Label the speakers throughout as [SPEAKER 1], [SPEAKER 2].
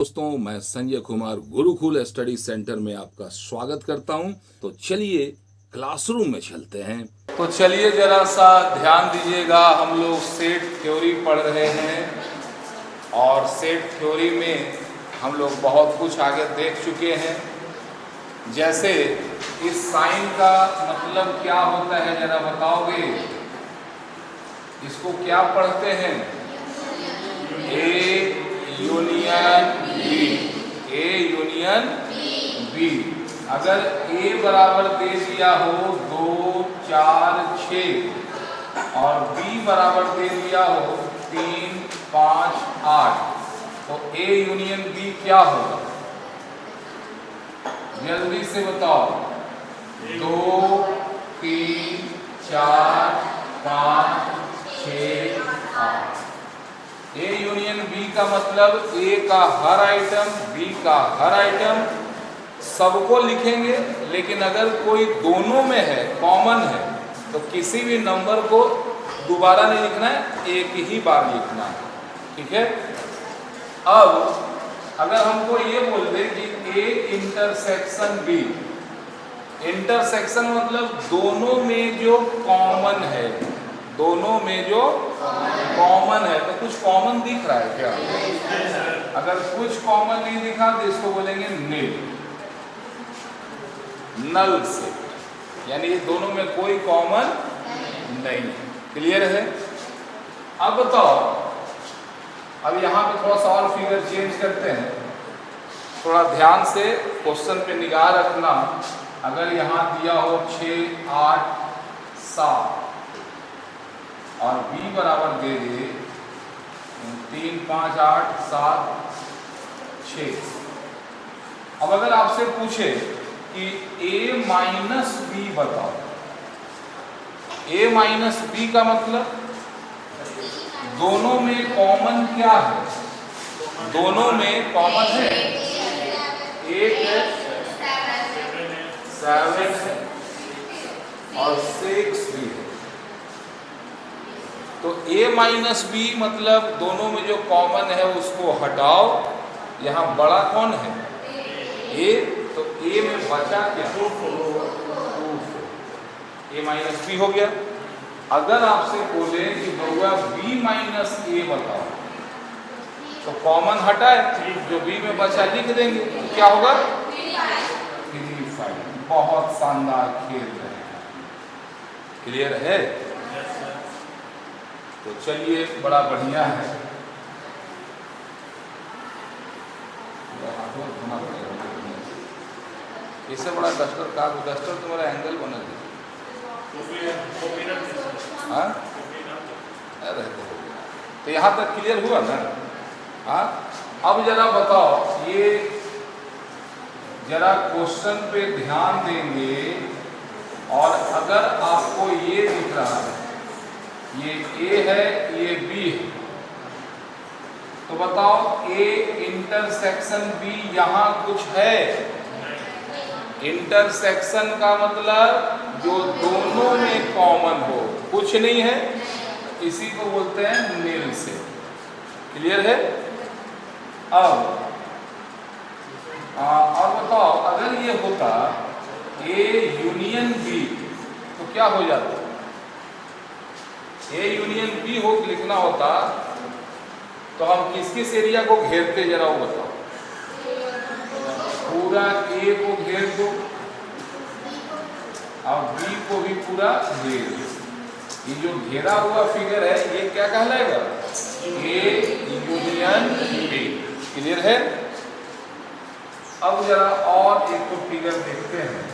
[SPEAKER 1] दोस्तों, मैं Sanjay Kumar Gurukul study centre में आपका स्वागत करता हूं। तो चलिए क्लासरूम में चलते हैं। तो चलिए जरा सा ध्यान दीजिएगा। हम लोग सेट थ्योरी पढ़ रहे हैं और सेट थ्योरी में हम लोग बहुत कुछ आगे देख चुके हैं। जैसे इस साइन का मतलब क्या होता है जरा बताओगे? इसको क्या पढ़ते हैं? A union B, A union B. अगर ए बराबर दे दिया हो 2, 4, 6 और बी बराबर दे दिया हो 3, 5, 8 तो ए यूनियन बी क्या होगा? जल्दी से बताओ। 2, 3, 4, 5, 6, 8। ए यूनियन बी का मतलब ए का हर आइटम, बी का हर आइटम सबको लिखेंगे, लेकिन अगर कोई दोनों में है, कॉमन है, तो किसी भी नंबर को दोबारा नहीं लिखना है, एक ही बार लिखना है। ठीक है। अब अगर हमको ये बोल दे कि ए इंटरसेक्शन बी, इंटरसेक्शन मतलब दोनों में जो कॉमन है, दोनों में जो कॉमन है। तो कुछ कॉमन दिख रहा है क्या? अगर कुछ कॉमन नहीं दिखा तो इसको बोलेंगे नील, नल से, यानी ये दोनों में कोई कॉमन नहीं। क्लियर है? अब बताओ, अब यहाँ पे थोड़ा सा और फिगर चेंज करते हैं। थोड़ा ध्यान से क्वेश्चन पे निगाह रखना। अगर यहाँ दिया हो 6, 8, 7 और b बराबर दे दे 3, 5, 8, 7, 6। अब अगर आपसे पूछे कि a माइनस बी बताओ, a माइनस बी का मतलब दोनों में कॉमन क्या है? दोनों में कॉमन है 8 है, 7 है और 6 भी है। तो a माइनस बी मतलब दोनों में जो कॉमन है उसको हटाओ। यहाँ बड़ा कौन है? a, तो a में बचा क्या? 2। a माइनस बी हो गया। अगर आपसे बोले कि बउआ b माइनस a बताओ, तो कॉमन हटाए, जो b में बचा लिख देंगे, क्या होगा? 3, 5। बहुत शानदार खेल रहे हैं। क्लियर है? तो चलिए, बड़ा बढ़िया है। इससे बड़ा डस्टर का डस्टर तुम्हारा एंगल बना दे। हाँ, तो यहाँ तक क्लियर हुआ ना? हाँ। अब जरा बताओ, ये जरा क्वेश्चन पे ध्यान देंगे और अगर आपको ये दिख रहा है, ये a है, ये b है, तो बताओ a इंटरसेक्शन b यहाँ कुछ है? इंटरसेक्शन का मतलब जो दोनों में कॉमन हो, कुछ नहीं है, इसी को बोलते हैं नील से। क्लियर है? अब और बताओ, अगर ये होता a यूनियन b तो क्या हो जाता? ए यूनियन बी हो लिखना होता तो हम किस किस एरिया को घेरते, जरा वो बताओ। पूरा ए को घेर दो और बी को भी पूरा घेर दो। ये जो घेरा हुआ फिगर है ये क्या कहलाएगा? ए यूनियन बी। क्लियर है? अब जरा और एक तो फिगर देखते हैं।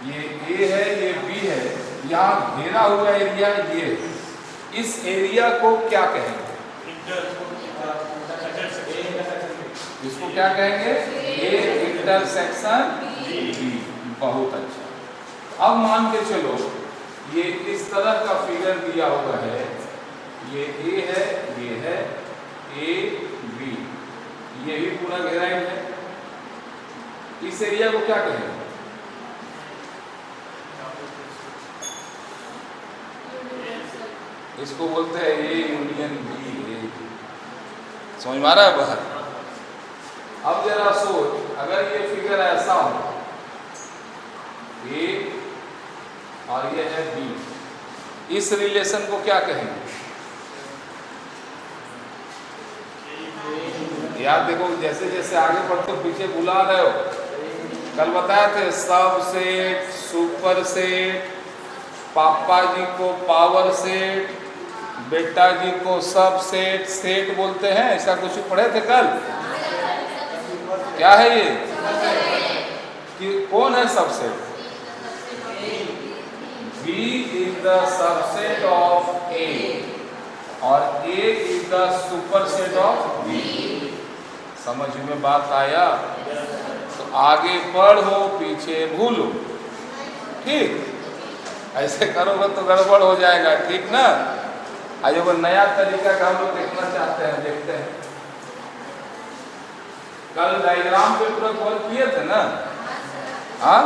[SPEAKER 1] ये A है, ये B है, यहाँ घेरा हुआ एरिया ये, इस एरिया को क्या कहेंगे? इसको क्या कहेंगे? A intersection B। बहुत अच्छा। अब मान के चलो ये इस तरह का फिगर दिया हुआ है, ये A है, ये है A, B, ये भी पूरा घेरा है। इस एरिया को क्या कहेंगे? इसको बोलते हैं ए यूनियन बी। समझ में आ रहा है बाहर? अब जरा सोच, अगर ये फिगर ऐसा हो, ए और ये है बी, इस रिलेशन को क्या कहेंगे? याद देखो, जैसे जैसे आगे बढ़ते हो पीछे भुला रहे हो। कल बताए थे सब सेट, सुपर सेट, पापा जी को पावर सेट, बेटा जी को सब सेट, सेट बोलते हैं, ऐसा कुछ पढ़े थे कल? क्या है ये? कि कौन है subset? B is the subset of A और A is the superset of B। समझ में बात आया? तो आगे पढ़ो पीछे भूलो, ठीक? ऐसे करोगे तो गड़बड़ हो जाएगा, ठीक ना? आज वो नया तरीका का हम लोग देखना चाहते हैं, देखते हैं। कल डायग्राम पे पूरा कवर किए थे ना? हाँ,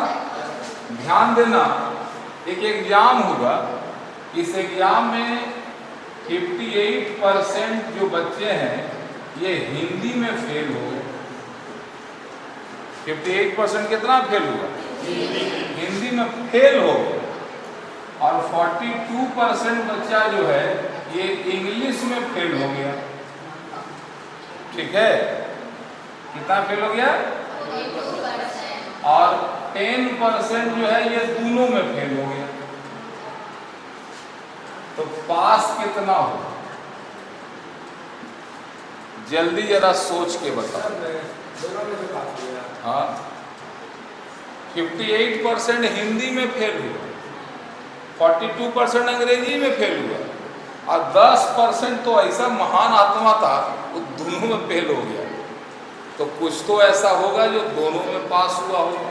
[SPEAKER 1] ध्यान देना, एक एग्जाम होगा, इस एग्जाम में 58% जो बच्चे हैं ये हिंदी में फेल हो गए। 58% कितना फेल हुआ? हिंदी में फेल हो गए। और 42% बच्चा जो है ये इंग्लिश में फेल हो गया, ठीक है? कितना फेल हो गया? और 10% जो है ये दोनों में फेल हो गया। तो पास कितना हो? जल्दी जरा सोच के बताओ। हाँ, 58% हिंदी में फेल हुआ, 42% अंग्रेजी में फेल हुआ और 10% तो ऐसा महान आत्मा था वो दोनों में फेल हो गया। तो कुछ तो ऐसा होगा जो दोनों में पास हुआ होगा।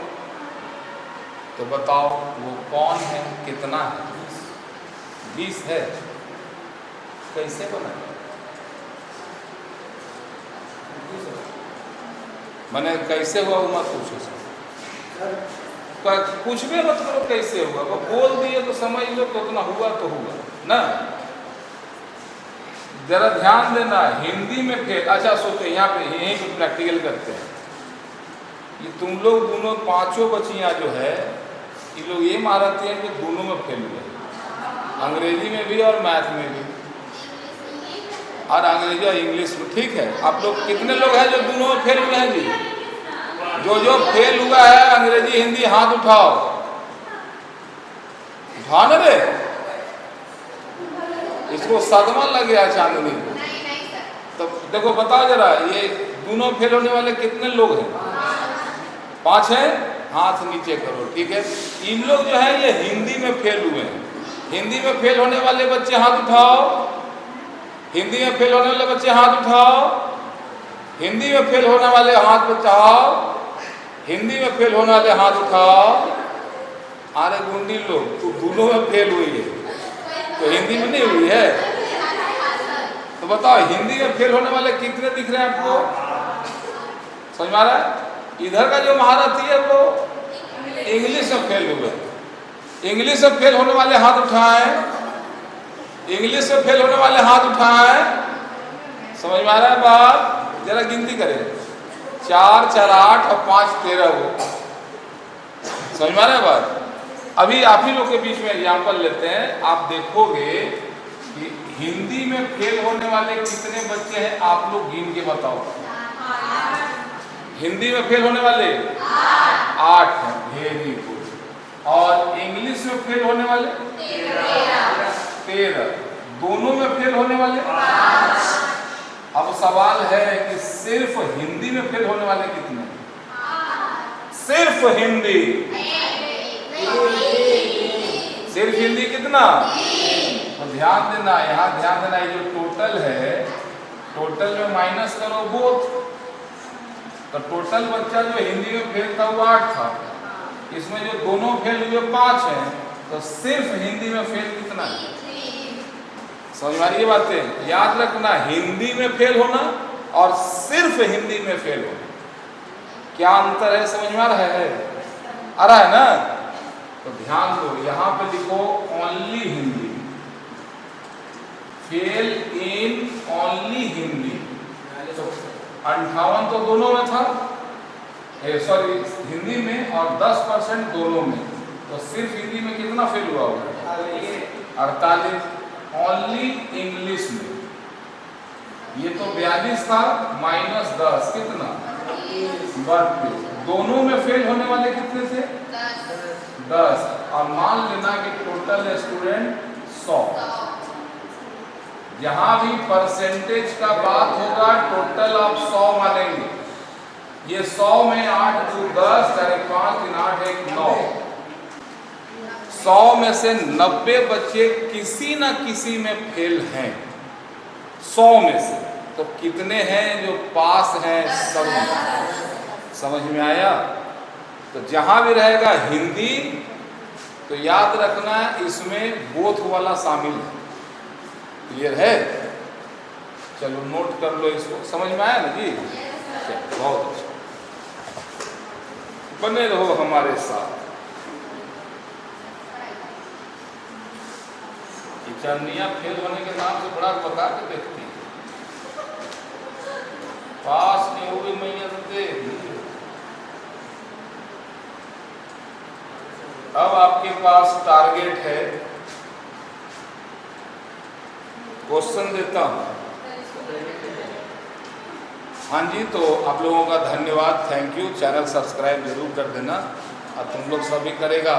[SPEAKER 1] तो बताओ वो कौन है, कितना है? 20 है। कैसे बना? मैंने कैसे हुआ वो मत पूछो सर, कुछ भी मत करो कैसे हुआ, वो बोल दिए तो समझ लो तो उतना हुआ तो हुआ ना। जरा ध्यान देना, हिंदी में फेल। अच्छा सोचो, यहाँ पे यहीं पे प्रैक्टिकल करते हैं। ये तुम लोग दोनों पांचों बच्चियां जो है ये लोग ये मानती हैं कि दोनों में फेल हुए, अंग्रेजी में भी और मैथ में भी, और अंग्रेजी और इंग्लिश में, ठीक है? आप लोग कितने लोग हैं जो दोनों में फेल हुए हैं जी? जो फेल हुआ है अंग्रेजी हिंदी हाथ उठाओ, उठा ना रे, इसको सदमा लग गया चांदनी को। तो देखो बताओ जरा, ये दोनों फेल होने वाले कितने लोग हैं? 5 हैं? हाथ नीचे करो, ठीक है? इन लोग जो है ये हिंदी में फेल हुए हैं। हिंदी में फेल होने वाले बच्चे हाथ उठाओ, हिंदी में फेल होने वाले बच्चे हाथ उठाओ, हिंदी में फेल होने वाले हाथ उठाओ, हिंदी में फेल होने वाले हाथ उठाओ। अरे गुंडी लोग, तू दोनों में फेल हुई है तो हिंदी में नहीं हुई है? तो बताओ हिंदी में फेल होने वाले कितने दिख रहे हैं आपको? समझ में आ रहा है? इधर का जो महारथी है वो इंग्लिश में फेल हुए। इंग्लिश में फेल होने वाले हाथ उठाएं, इंग्लिश में फेल होने वाले हाथ उठाएं। समझ में आ रहा है बात? जरा गिनती करें, 4 4 8 और 5 13 वो। समझ में आ रहा है बात? अभी आप ही लोग के बीच में एग्जाम्पल लेते हैं, आप देखोगे कि हिंदी में फेल होने वाले कितने बच्चे हैं, आप लोग गिन के बताओ। हिंदी में फेल होने वाले 8 हैं, वेरी गुड। और इंग्लिश में फेल होने वाले 13। दोनों में फेल होने वाले 5। अब सवाल है कि सिर्फ हिंदी में फेल होने वाले कितने? सिर्फ हिंदी, सिर्फ हिंदी कितना? तो ध्यान देना, यहाँ ध्यान देना, ये जो टोटल है, टोटल में माइनस करो बोथ। तो टोटल बच्चा जो हिंदी में फेल था वो 8 था, इसमें जो दोनों फेल हुए 5 हैं, तो सिर्फ हिंदी में फेल कितना है? समझ में आ रही है बातें? याद रखना, हिंदी में फेल होना और सिर्फ हिंदी में फेल होना, क्या अंतर है? समझ में आ रहा है? आ रहा है ना? तो ध्यान दो, यहां पे लिखो only Hindi, fail in only Hindi. तो 58 तो दोनों में था, सॉरी हिंदी में, और 10% दोनों में, तो सिर्फ हिंदी में कितना फेल हुआ होगा? 48। ओनली इंग्लिश में ये तो 42 था, -10 कितना? 32। दोनों में फेल होने वाले कितने थे? 10। और मान लेना कि टोटल स्टूडेंट 100। जहां भी परसेंटेज का बात होगा टोटल आप 100 मानेंगे। ये 100 में 8 2 10, 5 3 8 1 9, 100 में से 90 बच्चे किसी न किसी में फेल हैं। 100 में से तो कितने हैं जो पास हैं? सब। समझ में आया? तो जहां भी रहेगा हिंदी तो याद रखना इसमें बोथ वाला शामिल है। क्लियर है? चलो नोट कर लो इसको। समझ में आया ना जी? बहुत अच्छा, बने रहो हमारे साथ। चरनिया फेल होने के नाम से बड़ा बता के देखती है, पास नहीं हो गई मैया दे। अब आपके पास टारगेट है, क्वेश्चन देता हूं। हाँ जी, तो आप लोगों का धन्यवाद, थैंक यू। चैनल सब्सक्राइब जरूर कर देना, और तुम लोग सभी करेगा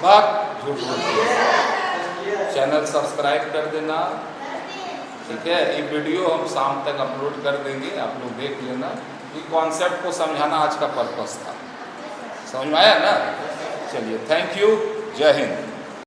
[SPEAKER 1] बात झूठ चैनल सब्सक्राइब कर देना, ठीक है। ये वीडियो हम शाम तक अपलोड कर देंगे, आप लोग देख लेना। ये कॉन्सेप्ट को समझाना आज का पर्पस था। समझ में आया ना? चलिए, थैंक यू, जय हिंद।